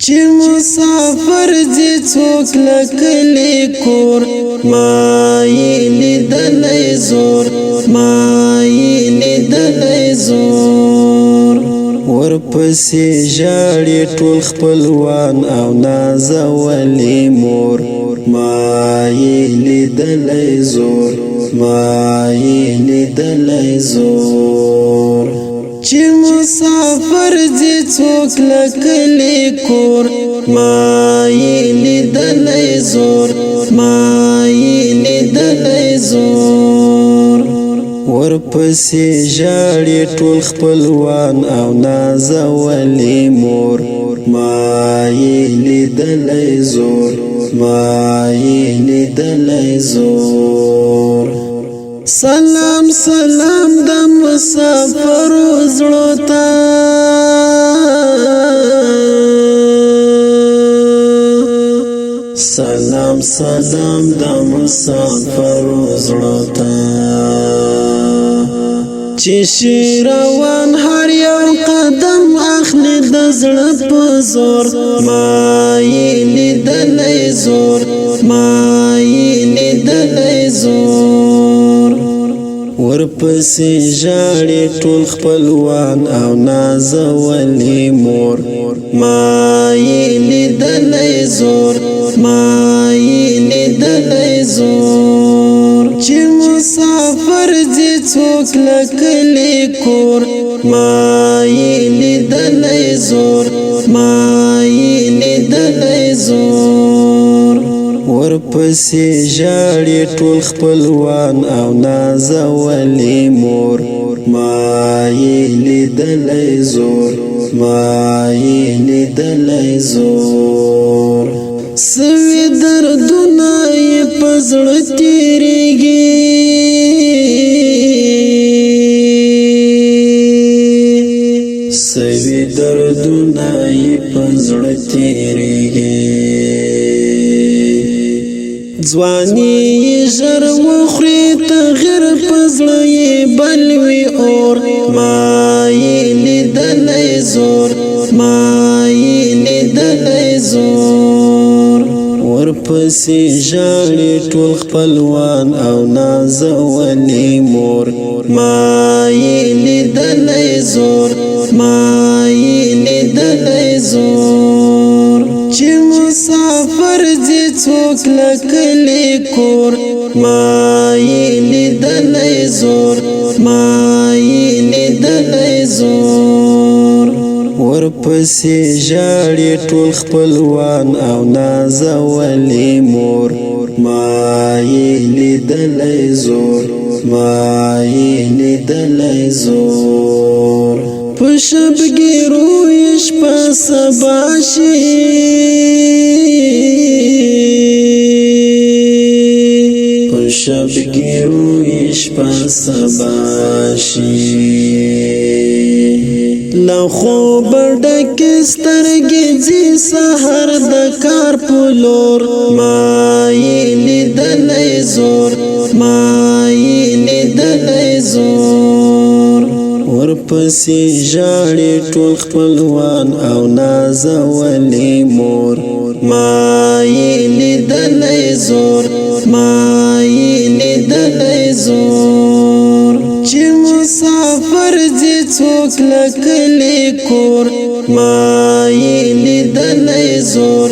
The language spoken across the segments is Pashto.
چې مسافر دې څوک لکلی کور ما یې لیدلی زور ما یې لیدلی زور ورپسې ژاړي ټول خپلوان او نازولې مور ما یې لیدلی زور ما یې لیدلی زور چې مسافر دې څوک لکلی کور ما یې لیدلی زور ما یې لیدلی زور ورپسې ژاړي ټول خپلوان او نازولې مور ما یې لیدلی زور ما یې لیدلی زور سلام سلام د مسافرو زړو ته سلام سلام د مسافرو زړو ته چې شي روان هر یو قدم اخلي د زړه په زور ما یې لیدلی زور ما یې لیدلی زور ورپسې ژاړي ټول خپلوان او نازولې مور ما یې لیدلی زور ما یې لیدلی زور چې مسافر دې څوک لکلی کور ما یې لیدلی زور ما یې لیدلی زور ورپسې ژاړي ټول خپلوان او نازولې مور ما یې لیدلی زور ما یې لیدلی زور سوي دردونه یې په زړه تېرېږي سوي دردونه یې په زړه تېرېږي ځواني یې ژر وخوري تغیر په زړه یې بل وي اور ما یې لیدلی زور ما یې لیدلی زور ورپسې ژاړي ټول خپلوان او نازولې مور ما یې لیدلی زور ما یې لیدلی زور چې مسافر دې څوک لکلی کور ما یې لیدلی زور ما یې لیدلی زور ورپسې ژاړي ټول خپلوان او نازولې مور ما یې لیدلی زور ما یې لیدلی زور په شبګیرو یې شپه سبا شي په شبګیرو یې شپه سبا شي له خوبه ډکې سترګې ځي سحر د کار په لور ما یې لیدلی زور ما یې لیدلی زور ورپسې ژاړي ټول خپلوان او نازولې مور ما یې لیدلی زور ما یې لیدلی زور چې مسافر دې څوک لکلی کور ما یې لیدلی زور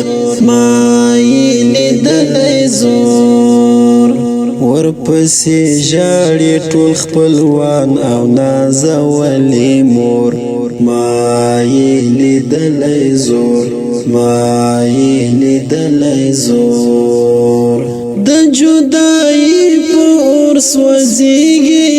ما یې لیدلی زور ورپسې ژاړي ټول خپلوان او نازولې مور ما یې لیدلی زور ما یې لیدلی زور د جدایي په اور سوځېږي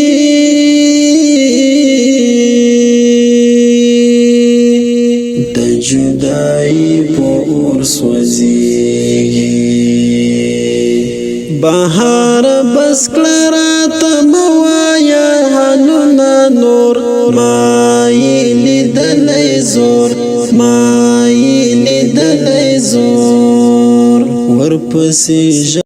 د جدایي په اور سوځېږي بهار بس کړه راته مه وایه حالونه نور ما یې لیدلی زور ما یې لیدلی زور ورپسې